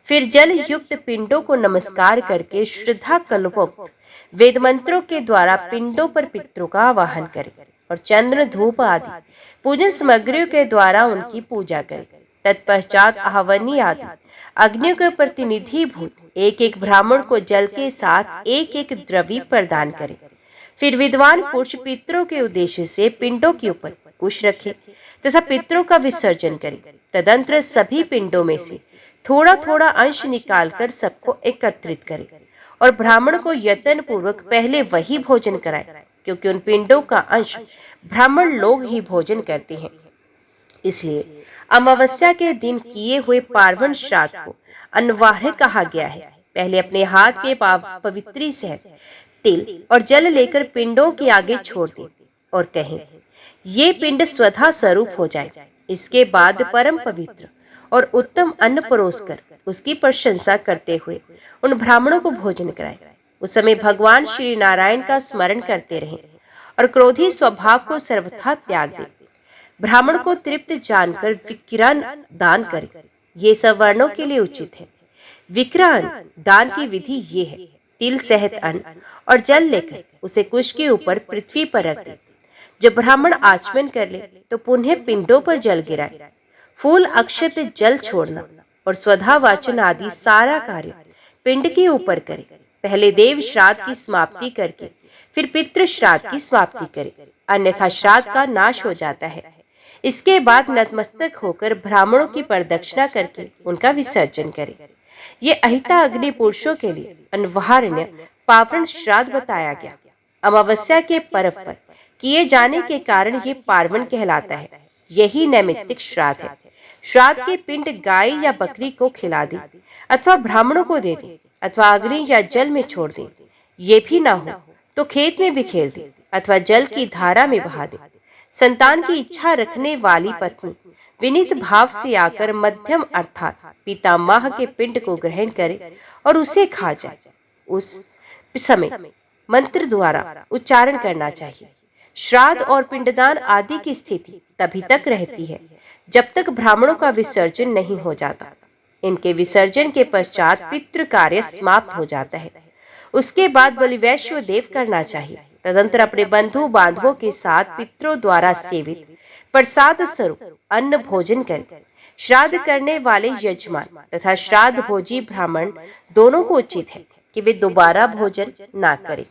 फिर जल युक्त पिंडों को नमस्कार करके श्रद्धा कल्पोक्त वेद मंत्रों के द्वारा पिंडों पर पितरों का आवाहन करें और चंद्र, धूप आदि पूजन सामग्रियों के द्वारा उनकी पूजा करें। तत्पश्चात आहवनी आदि अग्नि के प्रतिनिधि भूत एक एक ब्राह्मण को जल के साथ एक एक द्रव्य प्रदान करें। फिर विद्वान पुरुष पितरों के उद्देश्य से पिंडों के ऊपर कुश रखे तथा पितरों का विसर्जन करे। तदंतर सभी पिंडों में से थोड़ा थोड़ा अंश निकालकर सबको एकत्रित करे और ब्राह्मण को यत्न पूर्वक पहले वही भोजन कराए, क्योंकि उन पिंडों का अंश ब्राह्मण लोग ही भोजन करते हैं। इसलिए अमावस्या के दिन किए हुए पार्वण श्राद्ध को अनिवार्य कहा गया है। पहले अपने हाथ में पवित्री से तिल और जल लेकर पिंडों के आगे छोड़ दें और कहें, ये पिंड स्वधा स्वरूप हो जाए। इसके बाद परम पवित्र और उत्तम अन्न परोसकर उसकी प्रशंसा करते हुए उन ब्राह्मणों को भोजन कराएं। उस समय भगवान श्री नारायण का स्मरण करते रहें और क्रोधी स्वभाव को सर्वथा त्याग दें। ब्राह्मण को तृप्त जानकर विकिरण दान करें। ये सब वर्णों के लिए उचित है। विकिरण दान की विधि ये है, तिल सहित अन्न और जल लेकर उसे कुश के ऊपर पृथ्वी पर रख दे। जब ब्राह्मण आचमन कर ले तो पुनः पिंडों पर जल गिराए, फूल, अक्षत, जल छोड़ना और स्वधा वाचन आदि सारा कार्य पिंड के ऊपर करे। पहले देव श्राद्ध की समाप्ति करके फिर पितृ श्राद्ध की समाप्ति करे, अन्यथा श्राद्ध का नाश हो जाता है। इसके बाद नतमस्तक होकर ब्राह्मणों की प्रदक्षिणा करके उनका विसर्जन करे। ये अहिता अग्नि पुरुषों के लिए अनिवार्य पावन श्राद्ध बताया गया। अमावस्या के पर्व पर किए जाने के कारण ये पार्वण कहलाता है। यही नैमित्तिक श्राद्ध है। श्राद्ध के पिंड गाय या बकरी को खिला दे अथवा ब्राह्मणों को दे दे अथवा अग्नि या जल में छोड़ दे। ये भी ना हो तो खेत में बिखेर दे अथवा जल की धारा में बहा दे। संतान की इच्छा रखने वाली पत्नी विनीत भाव से आकर मध्यम अर्थात पितामह के पिंड को ग्रहण करे और उसे खा जाए। उस समय मंत्र द्वारा उच्चारण करना चाहिए। श्राद्ध और पिंडदान आदि की स्थिति तभी तक रहती है जब तक ब्राह्मणों का विसर्जन नहीं हो जाता। इनके विसर्जन के पश्चात पितृ कार्य समाप्त हो जाता है। उसके बाद बलिवैश्व देव करना चाहिए। तदंतर अपने बंधु बांधवों के साथ पितरों द्वारा सेवित प्रसाद स्वरूप अन्न भोजन करें। श्राद्ध करने वाले यजमान तथा श्राद्ध भोजी ब्राह्मण दोनों को उचित है कि वे दोबारा भोजन ना करें,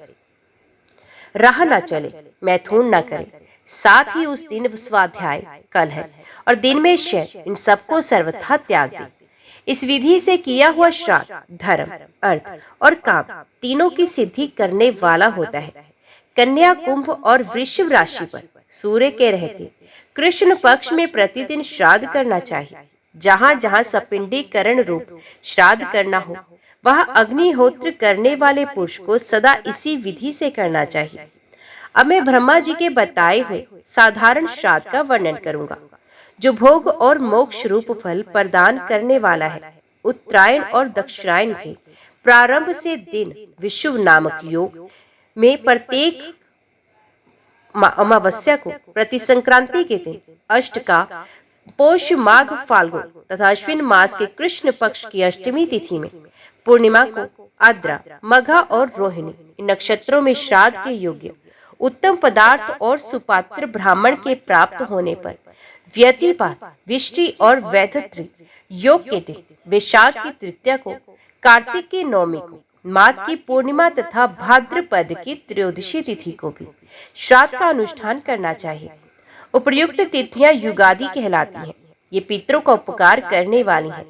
राह न चले, मैथुन न करें। साथ ही उस दिन स्वाध्याय, कलह और दिन में शय इन सबको सर्वथा त्याग दें। इस विधि से किया हुआ श्राद्ध धर्म, अर्थ और काम तीनों की सिद्धि करने वाला होता है। कन्या, कुंभ और वृषभ राशि पर सूर्य के रहते कृष्ण पक्ष में प्रतिदिन श्राद्ध करना चाहिए। जहाँ जहाँ सपिंडीकरण रूप श्राद्ध करना हो वह अग्निहोत्र करने वाले पुरुष को सदा इसी विधि से करना चाहिए। अब मैं ब्रह्मा जी के बताए हुए साधारण श्राद्ध का वर्णन करूंगा, जो भोग और मोक्ष रूप फल प्रदान करने वाला है। उत्तरायण और दक्षिणायन के प्रारंभ से दिन विषुव नामक योग में प्रत्येक अमावस्या को प्रति संक्रांति के दिन अष्ट का पोष, माघ, फाल्गुन तथा अश्विन मास के कृष्ण पक्ष की अष्टमी तिथि में पूर्णिमा को आद्रा, मघा और रोहिणी इन नक्षत्रों में श्राद्ध के योग्य उत्तम पदार्थ और सुपात्र ब्राह्मण के प्राप्त होने पर व्यतिपात, विष्टि और वैधत्री योग के दिन वैशाख की तृतीया को, कार्तिक की नवमी को, माघ की पूर्णिमा तथा भाद्रपद की त्रयोदशी तिथि को भी श्राद्ध का अनुष्ठान करना चाहिए। उपर्युक्त तिथियां युगादि कहलाती हैं। ये पितरों का उपकार करने वाली हैं।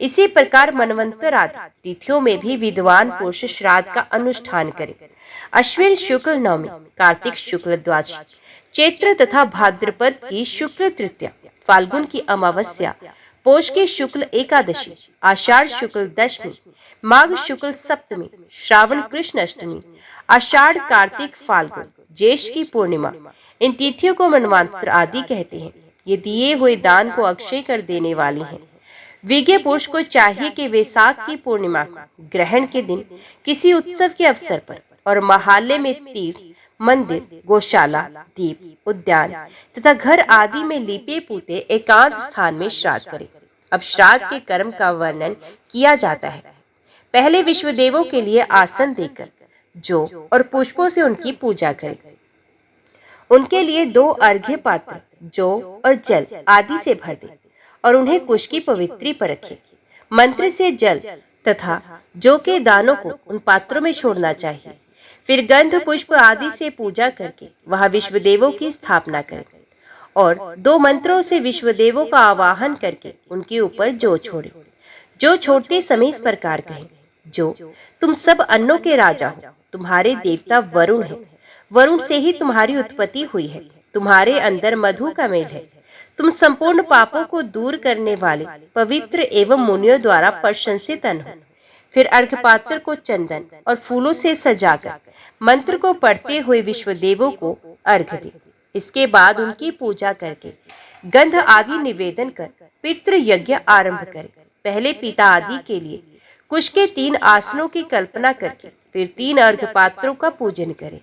इसी प्रकार मनवंतर आदि तिथियों में भी विद्वान पुरुष श्राद्ध का अनुष्ठान करें। अश्विन शुक्ल नवमी, कार्तिक शुक्ल द्वादशी, चैत्र तथा भाद्रपद की शुक्ल तृतीया, फाल्गुन की अमावस्या, पौष की शुक्ल एकादशी, आषाढ़ शुक्ल दशमी, माघ शुक्ल सप्तमी, श्रावण कृष्ण अष्टमी, आषाढ़ कार्तिक फाल्गुन, ज्येष्ठ की पूर्णिमा, इन तिथियों को मनवंतर आदि कहते हैं। ये दिए हुए दान को अक्षय कर देने वाली हैं। विज्ञ पुरुष को चाहिए कि वैशाख की पूर्णिमा को, ग्रहण के दिन, किसी उत्सव के अवसर पर और महालय में तीर्थ, मंदिर, गौशाला, दीप, उद्यान तथा घर आदि में लीपे पूते एकांत स्थान में श्राद्ध करें। अब श्राद्ध के कर्म का वर्णन किया जाता है। पहले विश्व देवों के लिए आसन देकर जौ और पुष्पों से उनकी पूजा करें। उनके लिए 2 अर्घ्य पात्र जौ और जल आदि से भर दें और उन्हें कुश की पवित्री पर रखें। मंत्र से जल तथा जौ के दानों को उन पात्रों में छोड़ना चाहिए। फिर गंध पुष्प आदि से पूजा करके वहां विश्व देवों की स्थापना करें और 2 मंत्रों से विश्व देवों का आवाहन करके उनके ऊपर जौ छोड़े। जो छोड़ते समय इस प्रकार कहें, जो तुम सब अन्नों के राजा हो, तुम्हारे देवता वरुण है, वरुण से ही तुम्हारी उत्पत्ति हुई है, तुम्हारे अंदर मधु का मेल है, तुम संपूर्ण पापों को दूर करने वाले पवित्र एवं मुनियों द्वारा प्रशंसित अन्न हो। फिर अर्घपात्र को चंदन और फूलों से सजाकर मंत्र को पढ़ते हुए विश्व देवों को अर्घ दे। इसके बाद उनकी पूजा करके गंध आदि निवेदन कर पितृ यज्ञ आरंभ करे। पहले पिता आदि के लिए कुश के 3 आसनों की कल्पना करके फिर 3 अर्घपात्रों का पूजन करे।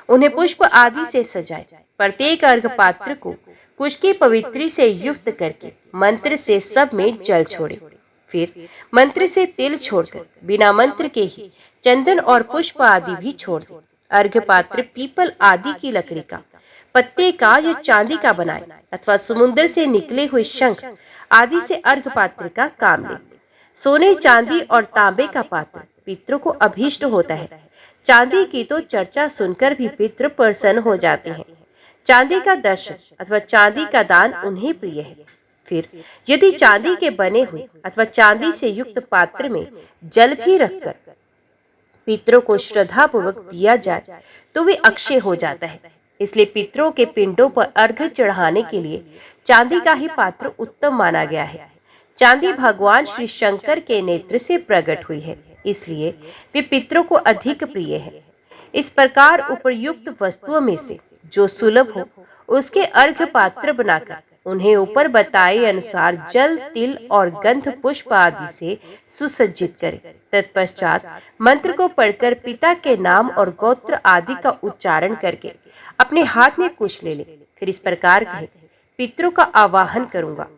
उन्हें पुष्प आदि से सजाए। प्रत्येक अर्घपात्र को कुश की पवित्री से युक्त करके मंत्र से सब में जल छोड़े। फिर मंत्र से तिल छोड़कर बिना मंत्र के ही चंदन और पुष्प आदि भी छोड़ दे। अर्घपात्र पीपल आदि की लकड़ी का, पत्ते का या चांदी का बनाए अथवा समुद्र से निकले हुए शंख आदि से अर्घपात्र का काम ले। सोने, चांदी और तांबे का पात्र पितरों को अभीष्ट होता है। चांदी की तो चर्चा सुनकर भी पितृ प्रसन्न हो जाते हैं। चांदी का दर्शन अथवा चांदी का दान उन्हें प्रिय है। फिर यदि चांदी के बने हुए अथवा चांदी से युक्त पात्र में जल भी रखकर पितरों को श्रद्धा पूर्वक दिया जाए तो वे अक्षय हो जाता है। इसलिए पितरों के पिंडों पर अर्घ्य चढ़ाने के लिए चांदी का ही पात्र उत्तम माना गया है। चांदी भगवान श्री शंकर के नेत्र से प्रकट हुई है, इसलिए वे पितरों को अधिक प्रिय है। इस प्रकार उपर्युक्त वस्तुओं में से जो सुलभ हो उसके अर्घ्य पात्र बनाकर उन्हें ऊपर बताए अनुसार जल, तिल और गंध पुष्प आदि से सुसज्जित करें। तत्पश्चात मंत्र को पढ़कर पिता के नाम और गोत्र आदि का उच्चारण करके अपने हाथ में कुश ले ले। फिर इस प्रकार कहे, पितरों का आवाहन करूंगा।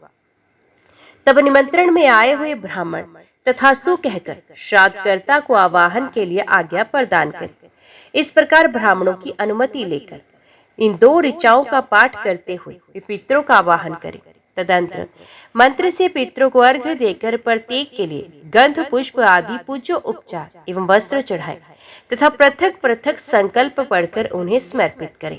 तब निमंत्रण में आए हुए ब्राह्मण तथास्तु कहकर श्राद्धकर्ता को आवाहन के लिए आज्ञा प्रदान करें। इस प्रकार ब्राह्मणों की अनुमति लेकर इन 2 ऋचाओं का पाठ करते हुए वे पितरों का आवाहन करें। तदंतर मंत्र से पितरों को अर्घ्य देकर प्रत्येक के लिए गंध पुष्प आदि पूज्य उपचार एवं वस्त्र चढ़ाए तथा पृथक पृथक संकल्प पढ़कर उन्हें समर्पित करें।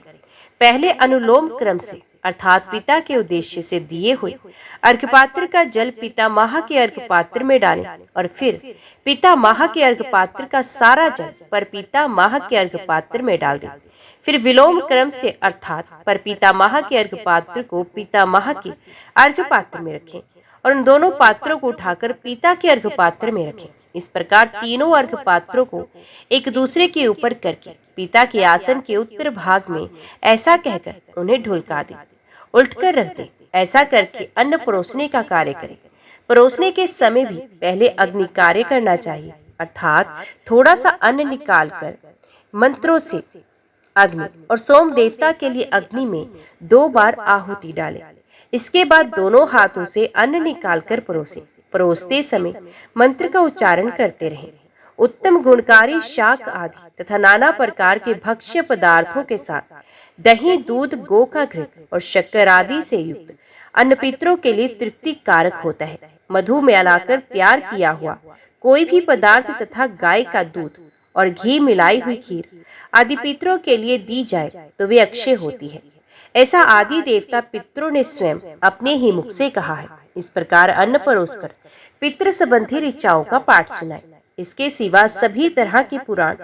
पहले अनुलोम क्रम से अर्थात पिता के उद्देश्य से दिए हुए अर्घपात्र का जल पितामह के अर्घपात्र में डालें और फिर पितामह के अर्घपात्र का सारा जल पर पितामह के अर्घपात्र में डाल दें। फिर विलोम क्रम से अर्थात पर पितामह के अर्घपात्र को पितामह के अर्घपात्र में रखें और उन दोनों पात्रों को उठाकर पिता के अर्घपात्र में रखें। इस प्रकार तीनों अर्घपात्रों को एक दूसरे के ऊपर करके पिता के आसन के उत्तर भाग में ऐसा कहकर उन्हें ढुलका दे, उल्टकर रख दे। ऐसा करके अन्न परोसने का कार्य करें। परोसने के समय भी पहले अग्नि कार्य करना चाहिए, अर्थात थोड़ा सा अन्न निकालकर मंत्रों से अग्नि और सोम देवता के लिए अग्नि में 2 बार आहुति डालें। इसके बाद दोनों हाथों से अन्न निकालकर परोसे। परोसते समय मंत्र का उच्चारण करते रहें। उत्तम गुणकारी शाक आदि तथा नाना प्रकार के भक्ष्य पदार्थों के साथ दही, दूध, गौ का घृत और शक्कर आदि से युक्त अन्न पितरों के लिए तृप्ति कारक होता है। मधु में मिलाकर तैयार किया हुआ कोई भी पदार्थ तथा गाय का दूध और घी मिलाई हुई खीर आदि पितरों के लिए दी जाए तो वे अक्षय होती है। ऐसा आदि देवता पितरों ने स्वयं अपने ही मुख से कहा है। इस प्रकार अन्न परोसकर पितृ संबंधी ऋचाओं का पाठ सुनाए। इसके सिवा सभी तरह के पुराण,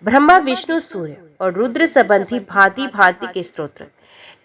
ब्रह्मा विष्णु सूर्य और रुद्र संबंधी भांति भांति के स्तोत्र,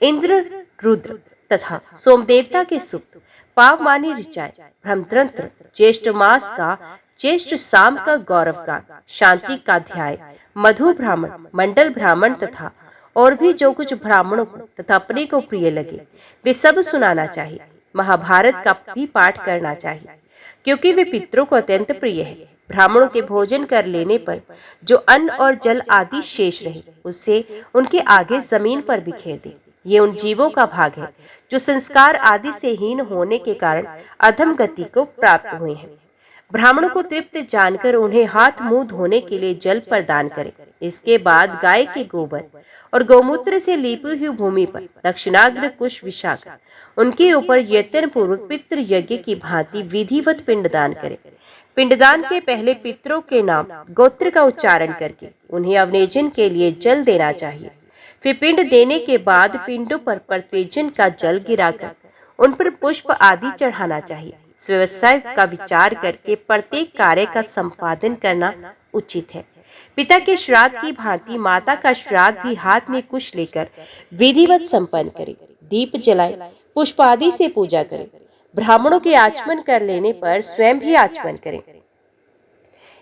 इंद्र रुद्र तथा सोमदेवता के सूक्त, पावमानी ऋचाएं, ब्रह्मतंत्र, ज्येष्ठ मास का ज्येष्ठ शाम का गौरव गान, शांति का अध्याय, मधु ब्राह्मण, मंडल ब्राह्मण तथा और भी जो कुछ ब्राह्मणों को तथा अपने को प्रिय लगे वे सब सुनाना चाहिए। महाभारत का भी पाठ करना चाहिए क्योंकि वे पितरों को अत्यंत प्रिय है। ब्राह्मणों के भोजन कर लेने पर जो अन्न और जल आदि शेष रहे उससे उनके आगे जमीन पर बिखेर दे। ये उन जीवों का भाग है जो संस्कार आदि से हीन होने के कारण अधम गति को प्राप्त हुए हैं। ब्राह्मणों को तृप्त जानकर उन्हें हाथ मुंह धोने के लिए जल प्रदान करें। इसके बाद गाय के गोबर और गौमूत्र से लीपी हुई भूमि पर दक्षिणाग्र कुश विशाखा उनके ऊपर यत्न पूर्वक पितृ यज्ञ की भांति विधिवत पिंडदान करें। पिंडदान के पहले पितरों के नाम गोत्र का उच्चारण करके उन्हें अवनेजन के लिए जल देना चाहिए। फिर पिंड देने के बाद पिंडों पर प्रतिवेजन का जल गिराकर उन पर पुष्प आदि चढ़ाना चाहिए। व्यवसाय का विचार करके प्रत्येक कार्य का संपादन करना उचित है। पिता के श्राद्ध की भांति माता का श्राद्ध भी हाथ में कुश लेकर विधिवत संपन्न करे, दीप जलाए, पुष्प आदि से पूजा करे। ब्राह्मणों के आचमन कर लेने पर स्वयं भी आचमन करें।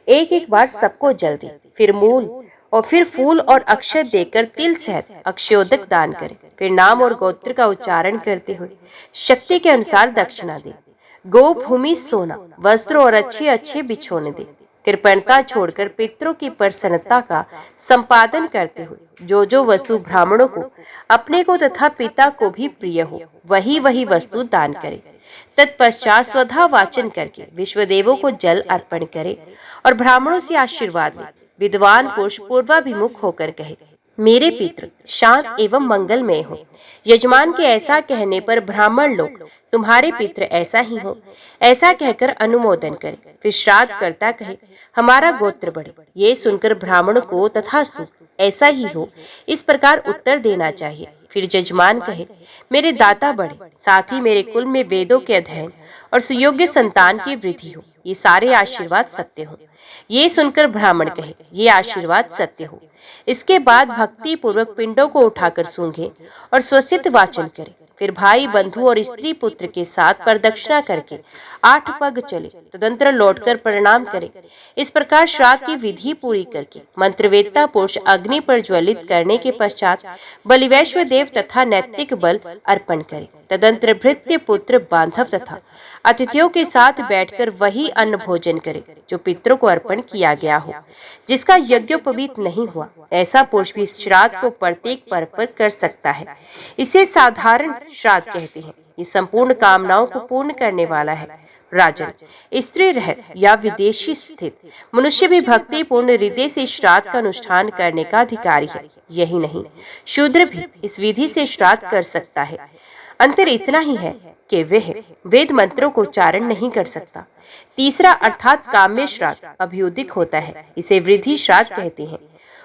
एक एक बार सबको जल दे, फिर मूल और फिर फूल और अक्षत देकर तिल सहित अक्षयोदक दान करें। फिर नाम और गोत्र का उच्चारण करते हुए शक्ति के अनुसार दक्षिणा दे। गो भूमि, सोना, वस्त्र और अच्छे अच्छे बिछोने दे। कृपणता छोड़कर पितरों की प्रसन्नता का संपादन करते हुए जो वस्तु ब्राह्मणों को, अपने को तथा पिता को भी प्रिय हो वही वही वस्तु दान करे। तत्पश्चात स्वधा वाचन करके विश्वदेवों को जल अर्पण करे और ब्राह्मणों से आशीर्वाद ले। विद्वान पुरुष पूर्वाभिमुख होकर कहे, मेरे पितृ शांत एवं मंगलमय हो। यजमान के ऐसा कहने पर ब्राह्मण लोग, तुम्हारे पितृ ऐसा ही हो, ऐसा कहकर अनुमोदन करे। फिर श्राद्ध करता कहे, हमारा गोत्र बढ़े। ये सुनकर ब्राह्मण को तथास्तु ऐसा ही हो इस प्रकार उत्तर देना चाहिए। फिर यजमान कहे, मेरे दाता बढ़े, साथ ही मेरे कुल में वेदों के अध्ययन और सुयोग्य संतान की वृद्धि हो। ये सारे आशीर्वाद सत्य हो। ये सुनकर ब्राह्मण कहे, ये आशीर्वाद सत्य हो। इसके बाद भक्ति पूर्वक पिंडों को उठाकर सूंघे और स्वसित वाचन करे। फिर भाई बंधु और स्त्री पुत्र के साथ प्रदक्षिणा करके 8 पग चले, तदंतर लौटकर प्रणाम करे। इस प्रकार श्राद्ध की विधि पूरी करके मंत्रवेत्ता पुरुष अग्नि पर ज्वलित करने के पश्चात बलिवैश्व देव तथा नैतिक बल अर्पण करे। तदंतर भृत्य पुत्र बांधव तथा अतिथियों के साथ बैठकर वही अन्न भोजन करे जो पितरों को अर्पण किया गया हो। जिसका यज्ञोपवीत नहीं हुआ ऐसा पुरुष भी श्राद्ध को प्रत्येक पर्व पर कर सकता है। इसे साधारण श्राद्ध कहते हैं। ये संपूर्ण कामनाओं को पूर्ण करने वाला है। राजन, स्त्री रहित या विदेशी स्थित मनुष्य भी भक्ति पूर्ण हृदय से श्राद्ध का अनुष्ठान करने का अधिकारी है। यही नहीं, शूद्र भी इस विधि से श्राद्ध कर सकता है। अंतर इतना ही है कि वह वेद मंत्रों को उच्चारण नहीं कर सकता। तीसरा अर्थात काम्य श्राद्ध अभ्युदिक होता है। इसे वृद्धि श्राद्ध कहते हैं।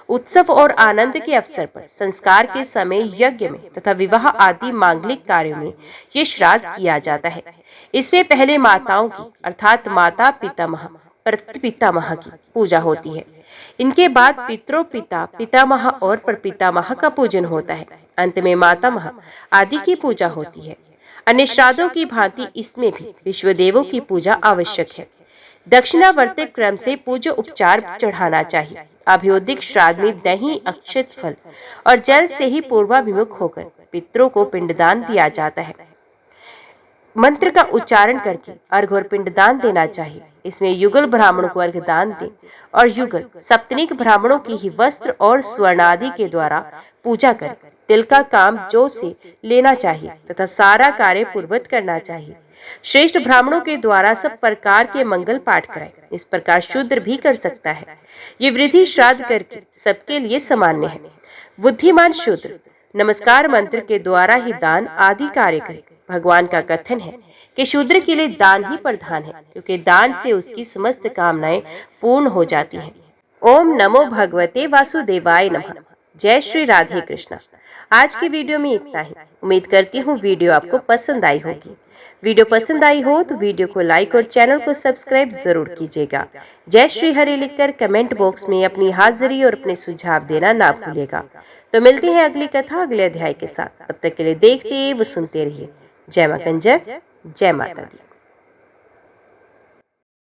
उत्सव और आनंद के अवसर पर, संस्कार के समय, यज्ञ में तथा विवाह आदि मांगलिक कार्यों में ये श्राद्ध किया जाता है। इसमें पहले माताओं की अर्थात माता पितामह, प्रपितामह की पूजा होती है। इनके बाद पितरों, पिता, पितामह और प्रपितामह का पूजन होता है। अंत में मातामह आदि की पूजा होती है। अन्य श्राद्धों की भांति इसमें भी विश्वदेवों की पूजा आवश्यक है। दक्षिणावर्ती क्रम से पूज्य उपचार चढ़ाना चाहिए। अभ्युदिक श्राद्ध में दही, अक्षत, फल और जल से ही पूर्वाभिमुख होकर पितरों को पिंडदान दिया जाता है। मंत्र का उच्चारण करके अर्घ्य और पिंडदान देना चाहिए। इसमें युगल ब्राह्मणों को अर्घ्य दान दें और युगल सप्तनिक ब्राह्मणों की ही वस्त्र और स्वर्ण आदि के द्वारा पूजा करें। तिल का काम जौ से लेना चाहिए तथा सारा कार्य पूर्वत करना चाहिए। श्रेष्ठ ब्राह्मणों के द्वारा सब प्रकार के मंगल पाठ कराए। इस प्रकार शूद्र भी कर सकता है। ये विधि श्राद्ध करके सबके लिए सामान्य है। बुद्धिमान शूद्र नमस्कार मंत्र के द्वारा ही दान आदि कार्य करे। भगवान का कथन है कि शूद्र के लिए दान ही प्रधान है, क्योंकि दान से उसकी समस्त कामनाएं पूर्ण हो जाती हैं। ओम नमो भगवते वासुदेवाय नमः। जय श्री राधे कृष्णा। आज की वीडियो में इतना ही। उम्मीद करती हूँ वीडियो आपको पसंद आई होगी। वीडियो पसंद आई हो तो वीडियो को लाइक और चैनल को सब्सक्राइब जरूर कीजिएगा। जय श्री हरि लिखकर कमेंट बॉक्स में अपनी हाजिरी और अपने सुझाव देना ना भूलिएगा। तो मिलते हैं अगली कथा अगले अध्याय के साथ। तब तक के लिए देखते व सुनते रहिए। जय मां कंजक, जय माता दी।